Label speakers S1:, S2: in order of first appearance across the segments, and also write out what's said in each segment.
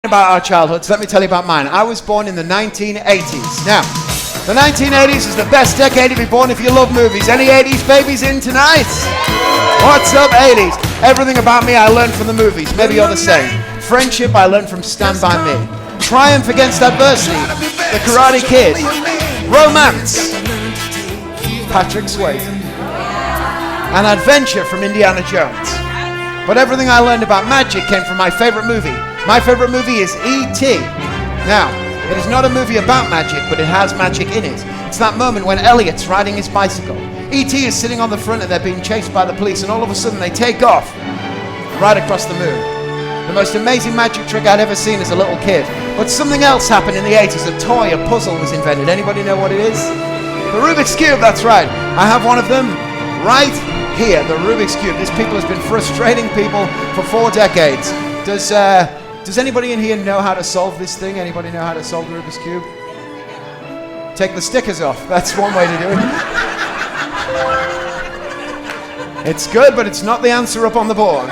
S1: About our childhoods, let me tell you about mine. I was born in the 1980s. Now, the 1980s is the best decade to be born if you love movies. Any 80s babies in tonight? What's up, 80s? Everything about me I learned from the movies. Maybe you're the same. Friendship I learned from Stand By Me. Triumph against adversity, The Karate Kid. Romance, Patrick Swayze. And adventure from Indiana Jones. But everything I learned about magic came from my favorite movie. My favorite movie is E.T. Now, it is not a movie about magic, but it has magic in it. It's that moment when Elliot's riding his bicycle. E.T. is sitting on the front and they're being chased by the police, and all of a sudden they take off right across the moon. The most amazing magic trick I'd ever seen as a little kid. But something else happened in the 80s. A toy, a puzzle was invented. Anybody know what it is? The Rubik's Cube, that's right. I have one of them right here, the Rubik's Cube. This people has been frustrating people for 4 decades. Does anybody in here know how to solve this thing? Anybody know how to solve the Rubik's Cube? Take the stickers off. That's one way to do it. It's good, but it's not the answer up on the board.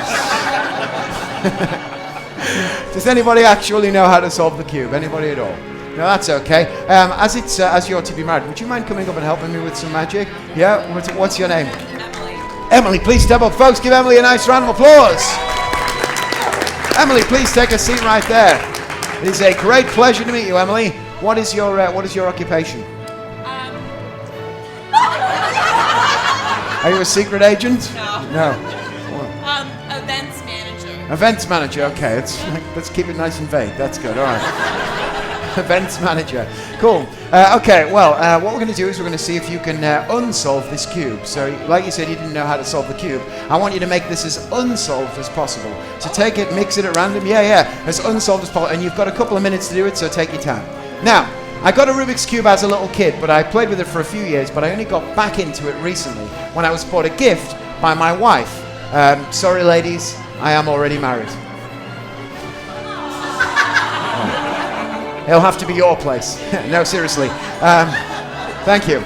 S1: Does anybody actually know how to solve the cube? Anybody at all? No, that's okay. As you're to be married, would you mind coming up and helping me with some magic? Yeah? What's your name?
S2: Emily.
S1: Emily, please step up. Folks, give Emily a nice round of applause. Emily, please take a seat right there. It is a great pleasure to meet you, Emily. What is your occupation? Are you a secret agent?
S2: No. Events manager.
S1: Events manager, okay. Let's keep it nice and vague. That's good, all right. Events manager. Cool. Okay, well, what we're going to do is we're going to see if you can unsolve this cube. So, like you said, you didn't know how to solve the cube. I want you to make this as unsolved as possible. So take it, mix it at random. Yeah, as unsolved as possible. And you've got a couple of minutes to do it, so take your time. Now, I got a Rubik's Cube as a little kid, but I played with it for a few years, but I only got back into it recently when I was bought a gift by my wife. Sorry, ladies, I am already married. It'll have to be your place. No, seriously. Thank you.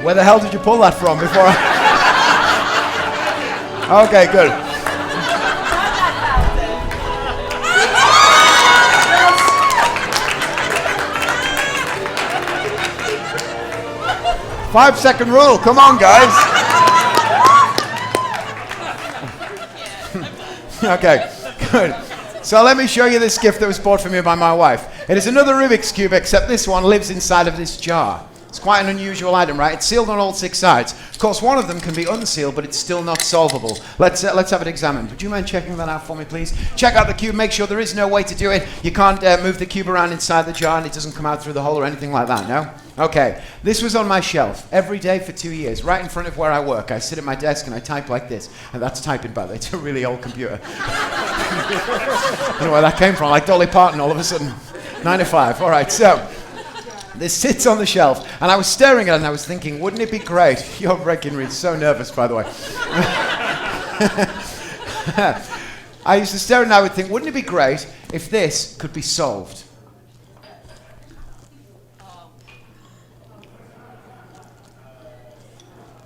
S1: Where the hell did you pull that from before I... Okay, good. Five-second rule. Come on, guys. Okay, good. So let me show you this gift that was bought for me by my wife. It is another Rubik's Cube, except this one lives inside of this jar. It's quite an unusual item, right? It's sealed on all 6 sides. Of course, one of them can be unsealed, but it's still not solvable. Let's have it examined. Would you mind checking that out for me, please? Check out the cube. Make sure there is no way to do it. You can't move the cube around inside the jar and it doesn't come out through the hole or anything like that, no? Okay. This was on my shelf every day for 2 years, right in front of where I work. I sit at my desk and I type like this. And that's typing, by the way. It's a really old computer. I don't know where that came from. Like Dolly Parton all of a sudden. 9 to 5. All right, so... This sits on the shelf, and I was staring at it, and I was thinking, wouldn't it be great? You're breaking me so nervous, by the way. I used to stare at it, and I would think, wouldn't it be great if this could be solved?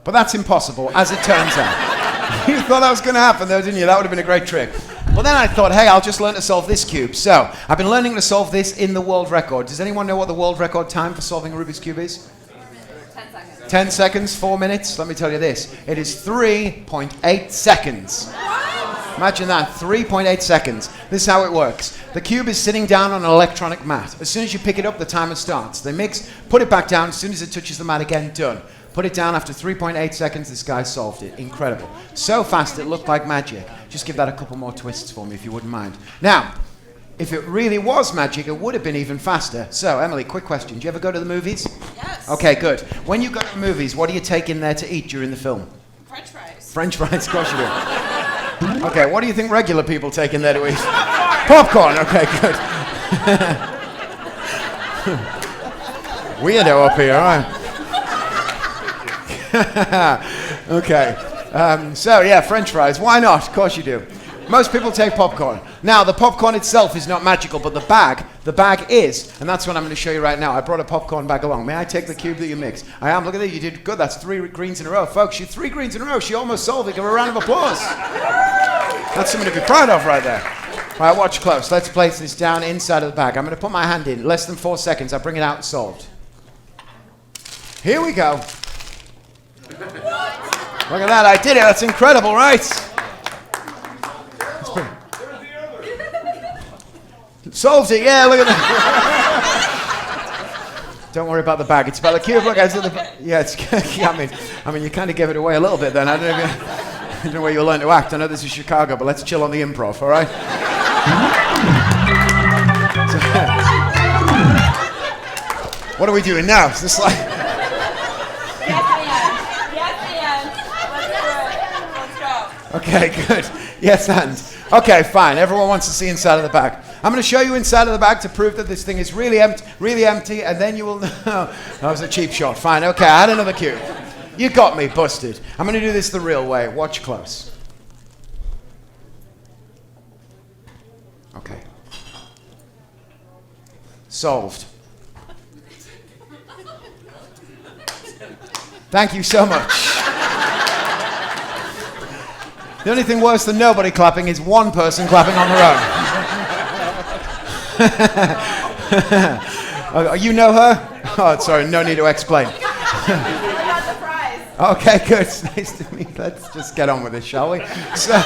S1: But that's impossible, as it turns out. You thought that was going to happen, though, didn't you? That would have been a great trick. Well, then I thought, hey, I'll just learn to solve this cube. So, I've been learning to solve this in the world record. Does anyone know what the world record time for solving a Rubik's Cube is?
S2: 10 seconds.
S1: 10 seconds, 4 minutes. Let me tell you this. It is 3.8 seconds. Imagine that, 3.8 seconds. This is how it works. The cube is sitting down on an electronic mat. As soon as you pick it up, the timer starts. They mix, put it back down. As soon as it touches the mat again, done. Put it down after 3.8 seconds, this guy solved it. Incredible. So fast it looked like magic. Just give that a couple more twists for me if you wouldn't mind. Now, if it really was magic, it would have been even faster. So, Emily, quick question. Do you ever go to the movies?
S2: Yes.
S1: Okay, good. When you go to the movies, what do you take in there to eat during the film?
S2: French fries.
S1: French fries, of course you do. Okay, what do you think regular people take in there to eat? Popcorn. Okay, good. Weirdo up here, all right. Okay. So, yeah, French fries. Why not? Of course you do. Most people take popcorn. Now, the popcorn itself is not magical, but the bag is, and that's what I'm going to show you right now. I brought a popcorn bag along. May I take the cube that you mix? I am. Look at that. You did good. That's 3 greens in a row. Folks, you 3 greens in a row. She almost solved it. Give her a round of applause. That's something to be proud of right there. All right, watch close. Let's place this down inside of the bag. I'm going to put my hand in. Less than 4 seconds. I bring it out and solved. Here we go. Look at that. I did it. That's incredible, right? Solved it, yeah, look at that. Don't worry about the bag, it's about the cube. Look, yeah, it's, I mean, you kind of gave it away a little bit then. I don't know where you learn to act. I know this is Chicago, but let's chill on the improv, all right? So, what are we doing now? Is this like... Okay, good. Yes, and. Okay, fine. Everyone wants to see inside of the bag. I'm going to show you inside of the bag to prove that this thing is really empty, and then you will know. That was a cheap shot. Fine. Okay, I had another cube. You got me, busted. I'm going to do this the real way. Watch close. Okay. Solved. Thank you so much. The only thing worse than nobody clapping is one person clapping on their own. You know her? Oh, sorry, no need to explain.
S2: I got the prize.
S1: Okay, good. Nice to meet you. Let's just get on with it, shall we? So,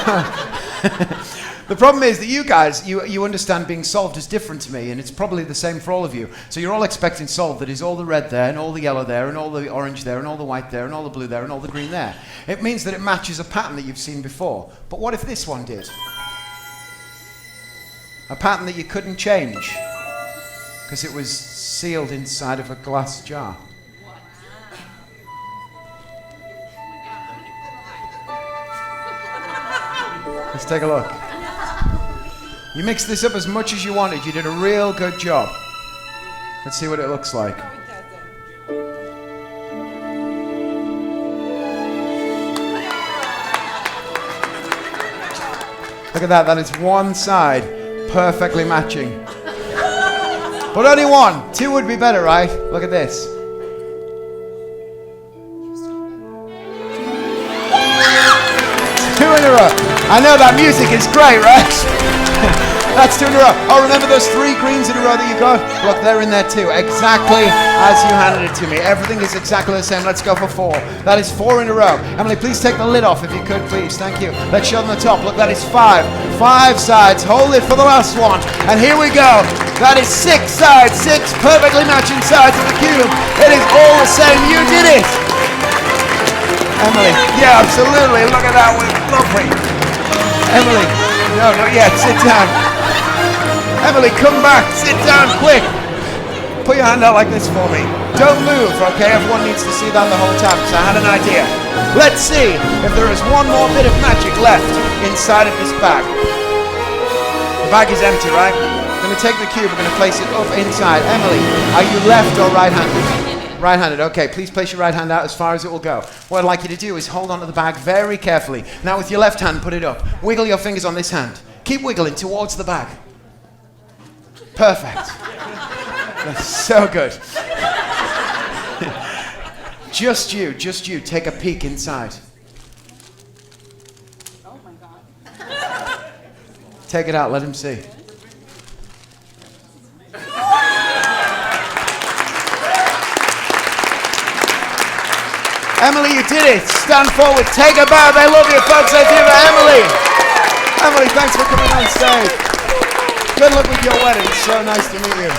S1: the problem is that you guys, you understand being solved is different to me, and it's probably the same for all of you. So you're all expecting solved that is all the red there, and all the yellow there, and all the orange there, and all the white there, and all the blue there, and all the green there. It means that it matches a pattern that you've seen before. But what if this one did? A pattern that you couldn't change because it was sealed inside of a glass jar. Let's take a look. You mixed this up as much as you wanted. You did a real good job. Let's see what it looks like. Look at that. That is one side perfectly matching. But only one. 2 would be better, right? Look at this. Two in a row. I know that music is great, right? That's 2 in a row. Oh, remember those 3 greens in a row that you got? Look, they're in there too. Exactly as you handed it to me. Everything is exactly the same. Let's go for 4. That is 4 in a row. Emily, please take the lid off if you could, please. Thank you. Let's show them the top. Look, that is 5. 5 sides. Hold it for the last one. And here we go. That is 6 sides. 6 perfectly matching sides of the cube. It is all the same. You did it. Emily. Yeah, absolutely. Look at that one. Lovely. Emily. No, not yet. Sit down. Emily, come back. Sit down, quick. Put your hand out like this for me. Don't move, okay? Everyone needs to see that the whole time, because I had an idea. Let's see if there is one more bit of magic left inside of this bag. The bag is empty, right? We're going to take the cube. We're going to place it up inside. Emily, are you left or right-handed? Right-handed. Okay, please place your right hand out as far as it will go. What I'd like you to do is hold on to the bag very carefully. Now with your left hand, put it up. Wiggle your fingers on this hand. Keep wiggling towards the bag. Perfect. That's so good. Just you. Take a peek inside.
S2: Oh my God.
S1: Take it out, let him see. Emily, you did it. Stand forward. Take a bow. They love you, folks. I do. Emily. Emily, thanks for coming on stage. Good luck with your wedding. It's so nice to meet you.